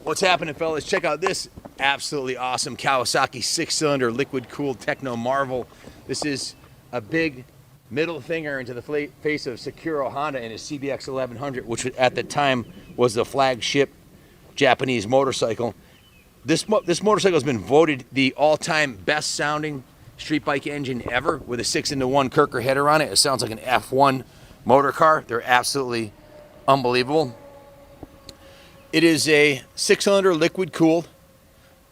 What's happening, fellas? Check out this absolutely awesome Kawasaki 6-cylinder liquid-cooled techno marvel. This is a big middle finger into the face of Sakura Honda and his CBX 1100, which at the time was the flagship Japanese motorcycle. This motorcycle has been voted the all-time best-sounding street bike engine ever, with a 6-into-1 Kirker header on it. It sounds like an F1 motor car. They're absolutely unbelievable. It is a 6-cylinder liquid-cooled,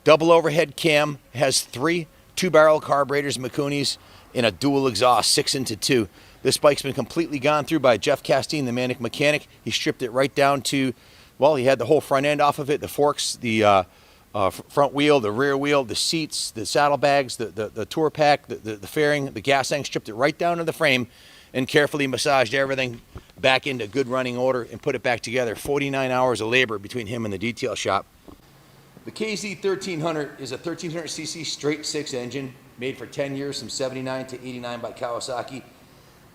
double overhead cam. It has 3 two-barrel carburetors, Mikunis, and a dual exhaust, 6-into-2. This bike's been completely gone through by Jeff Castine, the Manic mechanic. He stripped it right down to, well, he had the whole front end off of it, the forks, the front wheel, the rear wheel, the seats, the saddlebags, the tour pack, the fairing, the gas tank, stripped it right down to the frame and carefully massaged everything back into good running order and put it back together. 49 hours of labor between him and the detail shop. The KZ1300 is a 1300cc straight 6 engine made for 10 years from 79 to 89 by Kawasaki.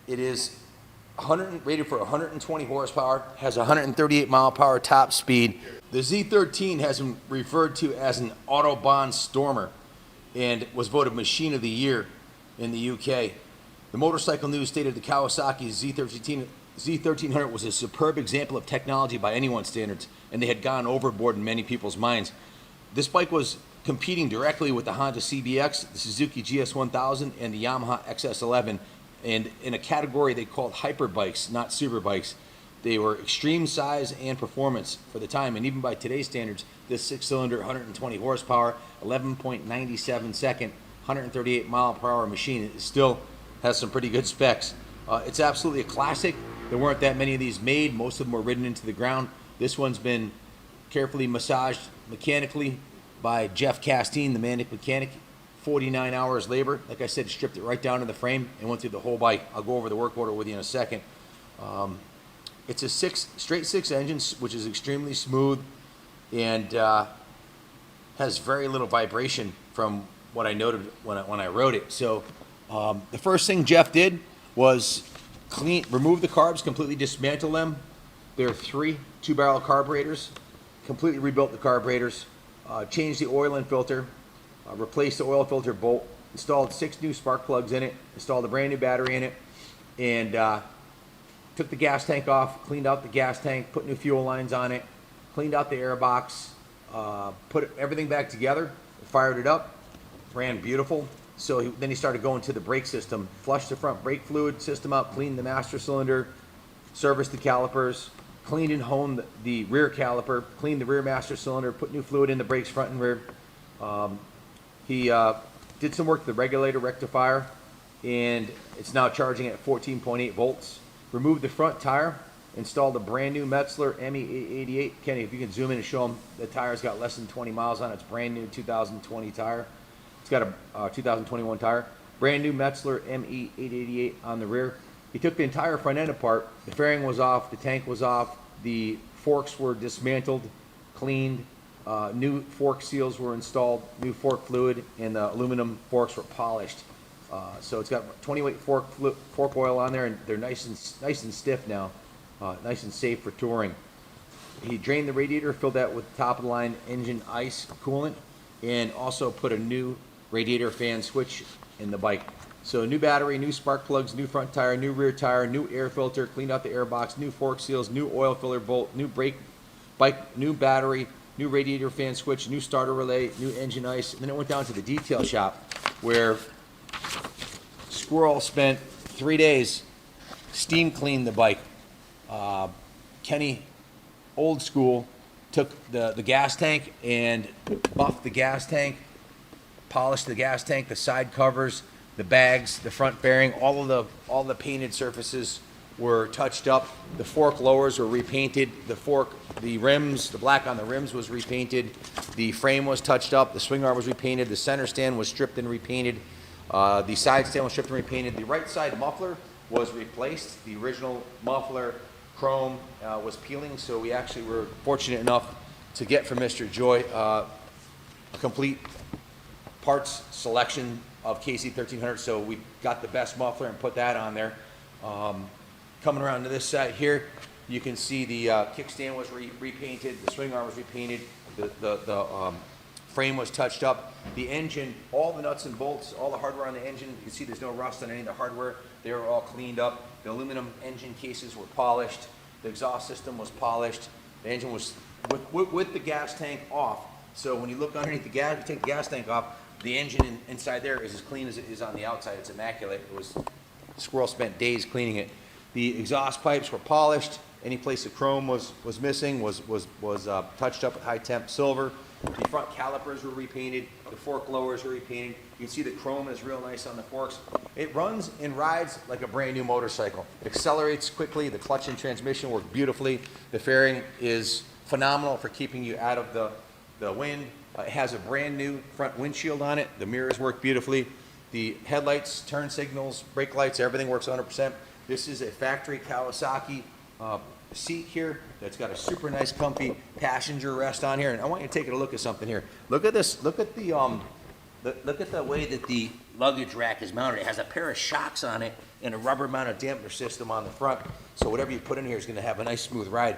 It is rated for 120 horsepower, has 138 mile per hour top speed. The Z13 has been referred to as an Autobahn Stormer and was voted Machine of the Year in the UK. The Motorcycle News stated the Kawasaki Z1300 was a superb example of technology by anyone's standards, and they had gone overboard in many people's minds. This bike was competing directly with the Honda CBX, the Suzuki GS1000, and the Yamaha XS11, and in a category they called hyper bikes, not super bikes. They were extreme size and performance for the time, and even by today's standards, this 6-cylinder, 120 horsepower, 11.97 second, 138 mile per hour machine still has some pretty good specs. It's absolutely a classic. There weren't that many of these made. Most of them were ridden into the ground. This one's been carefully massaged mechanically by Jeff Castine, the Manic mechanic. 49 hours labor. Like I said, stripped it right down to the frame and went through the whole bike. I'll go over the work order with you in a second. It's a straight six engine, which is extremely smooth and has very little vibration from what I noted when I rode it. So the first thing Jeff did was remove the carbs, completely dismantle them. There are 3 two-barrel carburetors. Completely rebuilt the carburetors, changed the oil and filter, replaced the oil filter bolt, installed 6 new spark plugs in it, installed a brand new battery in it, and took the gas tank off, cleaned out the gas tank, put new fuel lines on it, cleaned out the air box, put everything back together, fired it up, ran beautiful. So then he started going to the brake system, flushed the front brake fluid system up, cleaned the master cylinder, serviced the calipers, cleaned and honed the rear caliper, cleaned the rear master cylinder, put new fluid in the brakes front and rear. He did some work to the regulator rectifier, and it's now charging at 14.8 volts. Removed the front tire, installed a brand new Metzler ME888. Kenny, if you can zoom in and show them, the tire's got less than 20 miles on it. It's brand new 2020 tire. It's got a 2021 tire. Brand new Metzler ME888 on the rear. He took the entire front end apart. The fairing was off, the tank was off, The forks were dismantled, cleaned, new fork seals were installed, new fork fluid, and the aluminum forks were polished. So it's got 20-weight fork oil on there, and they're nice and stiff now, nice and safe for touring. He drained the radiator, filled that with top-of-the-line engine ice coolant, and also put a new radiator fan switch in the bike. So new battery, new spark plugs, new front tire, new rear tire, new air filter, cleaned out the air box, new fork seals, new oil filler bolt, new brake, bike, new battery, new radiator fan switch, new starter relay, new engine ice. And then it went down to the detail shop where Squirrel spent 3 days steam cleaned the bike. Kenny, old school, took the gas tank and buffed the gas tank, polished the gas tank, the side covers, the bags, the front bearing, all the painted surfaces were touched up. The fork lowers were repainted. The rims, the black on the rims was repainted. The frame was touched up. The swing arm was repainted. The center stand was stripped and repainted. The side stand was stripped and repainted. The right side muffler was replaced. The original muffler chrome was peeling, so we actually were fortunate enough to get from Mr. Joy a complete parts selection of KZ1300, so we got the best muffler and put that on there. Coming around to this side here, you can see the kickstand was repainted, the swing arm was repainted, the frame was touched up. The engine, all the nuts and bolts, all the hardware on the engine, you can see there's no rust on any of the hardware. They were all cleaned up. The aluminum engine cases were polished. The exhaust system was polished. The engine was with the gas tank off. So when you look underneath the gas, you take the gas tank off, the engine inside there is as clean as it is on the outside. It's immaculate. Squirrel spent days cleaning it. The exhaust pipes were polished. Any place the chrome was missing was touched up with high temp silver. The front calipers were repainted. The fork lowers were repainted. You can see the chrome is real nice on the forks. It runs and rides like a brand new motorcycle. It accelerates quickly. The clutch and transmission work beautifully. The fairing is phenomenal for keeping you out of the wind. It has a brand new front windshield on it. The mirrors work beautifully. The headlights, turn signals, brake lights, everything works 100%. This is a factory Kawasaki seat here that's got a super nice comfy passenger rest on here. And I want you to take a look at something here. Look at this. Look at the way that the luggage rack is mounted. It has a pair of shocks on it and a rubber mounted dampener system on the front. So whatever you put in here is going to have a nice smooth ride.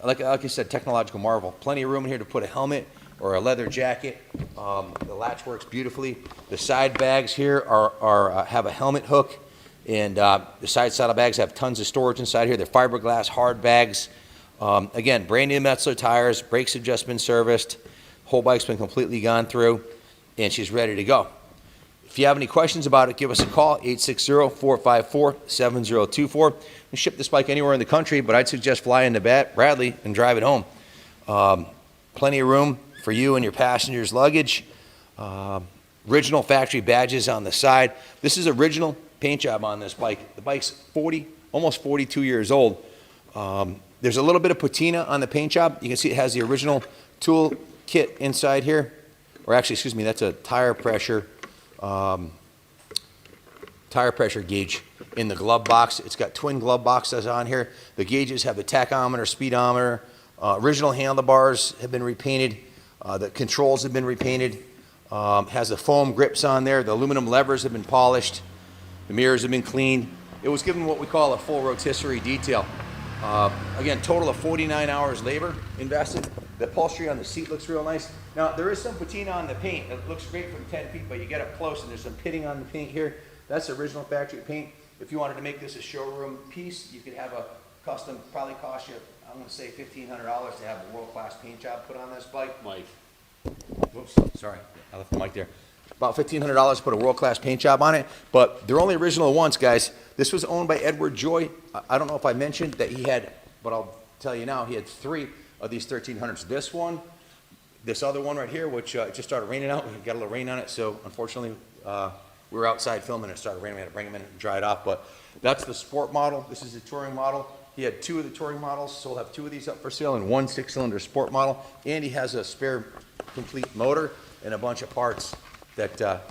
Like I said, technological marvel. Plenty of room in here to put a helmet or a leather jacket. The latch works beautifully. The side bags here have a helmet hook. And the side saddle bags have tons of storage inside here. They're fiberglass hard bags. Again, brand new Metzler tires. Brakes have just been serviced. Whole bike's been completely gone through, and she's ready to go. If you have any questions about it, give us a call, 860-454-7024. We ship this bike anywhere in the country, but I'd suggest fly into Bradley and drive it home. Plenty of room for you and your passengers' luggage. Original factory badges on the side. This is original paint job on this bike. The bike's almost 42 years old. There's a little bit of patina on the paint job. You can see it has the original tool kit inside here. Or actually, excuse me, that's a tire pressure gauge in the glove box. It's got twin glove boxes on here. The gauges have the tachometer, speedometer. Original handlebars have been repainted. The controls have been repainted. Has the foam grips on there. The aluminum levers have been polished. The mirrors have been cleaned. It was given what we call a full rotisserie detail. Again, total of 49 hours labor invested. The upholstery on the seat looks real nice. Now, there is some patina on the paint. It looks great from 10 feet, but you get up close and there's some pitting on the paint here. That's original factory paint. If you wanted to make this a showroom piece, you could have a custom, probably cost you, I'm going to say $1,500 to have a world-class paint job put on this bike. Mike. Whoops, sorry, I left the mic there. About $1,500 to put a world-class paint job on it, but they're only original once, guys. This was owned by Edward Joy. I don't know if I mentioned that he had, but I'll tell you now, he had 3 of these 1300s. This one, this other one right here, which it just started raining out. We got a little rain on it, so unfortunately we were outside filming and it started raining. We had to bring them in and dry it off, but that's the sport model. This is the touring model. He had 2 of the touring models, so we'll have 2 of these up for sale and 1 6-cylinder sport model. And he has a spare complete motor and a bunch of parts that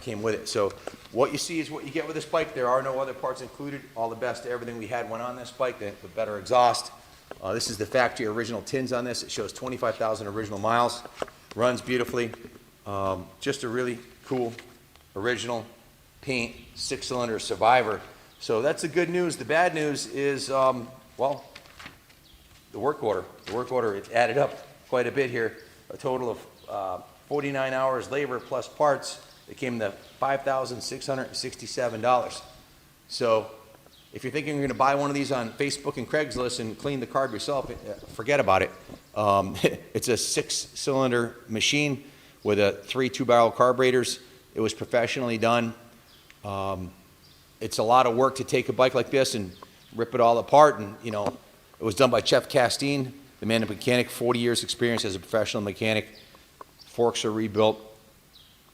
came with it. So what you see is what you get with this bike. There are no other parts included. All the best everything we had went on this bike. The better exhaust, This is the factory original tins on this. It shows 25,000 original miles. Runs beautifully. Just a really cool original paint 6-cylinder Survivor. So that's the good news. The bad news is, well, the work order. The work order, it added up quite a bit here. A total of 49 hours labor plus parts. It came to $5,667. So if you're thinking you're going to buy one of these on Facebook and Craigslist and clean the carb yourself, forget about it. It's a 6-cylinder machine with 3 2-barrel carburetors. It was professionally done. It's a lot of work to take a bike like this and rip it all apart. And, you know, it was done by Jeff Castine, the man of mechanic, 40 years experience as a professional mechanic. Forks are rebuilt,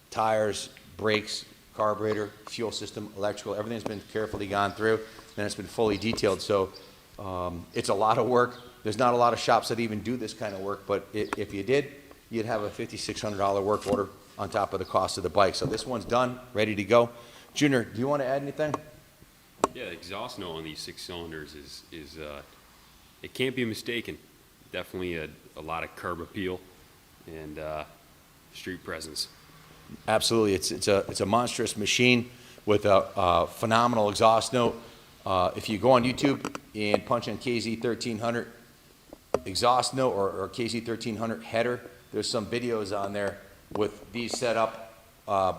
tires, brakes, carburetor, fuel system, electrical, everything's been carefully gone through, and it's been fully detailed. So it's a lot of work. There's not a lot of shops that even do this kind of work, but if you did, you'd have a $5,600 work order on top of the cost of the bike. So this one's done, ready to go. Junior, do you want to add anything? Yeah, the exhaust note on these 6 cylinders is it can't be mistaken. Definitely a lot of curb appeal and street presence. Absolutely, it's a monstrous machine with a phenomenal exhaust note. If you go on YouTube and punch in KZ1300 exhaust note or KZ1300 header, there's some videos on there with these set up,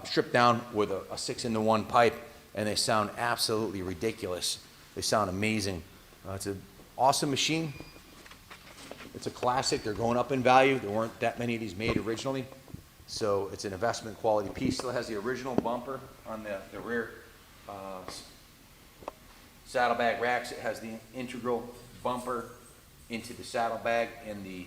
stripped down with a 6-into-1 pipe, and they sound absolutely ridiculous. They sound amazing. It's an awesome machine. It's a classic. They're going up in value. There weren't that many of these made originally. So it's an investment quality piece. Still has the original bumper on the rear saddlebag racks. It has the integral bumper into the saddlebag and the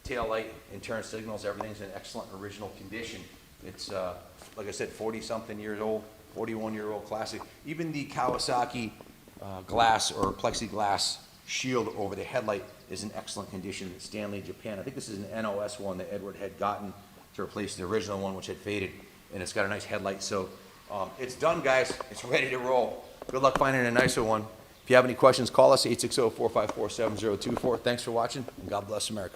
tail light and turn signals. Everything's in excellent original condition. It's, like I said, 40-something years old, 41-year-old classic. Even the Kawasaki glass or plexiglass shield over the headlight is in excellent condition. Stanley, Japan. I think this is an NOS one that Edward had gotten to replace the original one, which had faded, and it's got a nice headlight. So it's done, guys. It's ready to roll. Good luck finding a nicer one. If you have any questions, call us, 860-454-7024. Thanks for watching, and God bless America.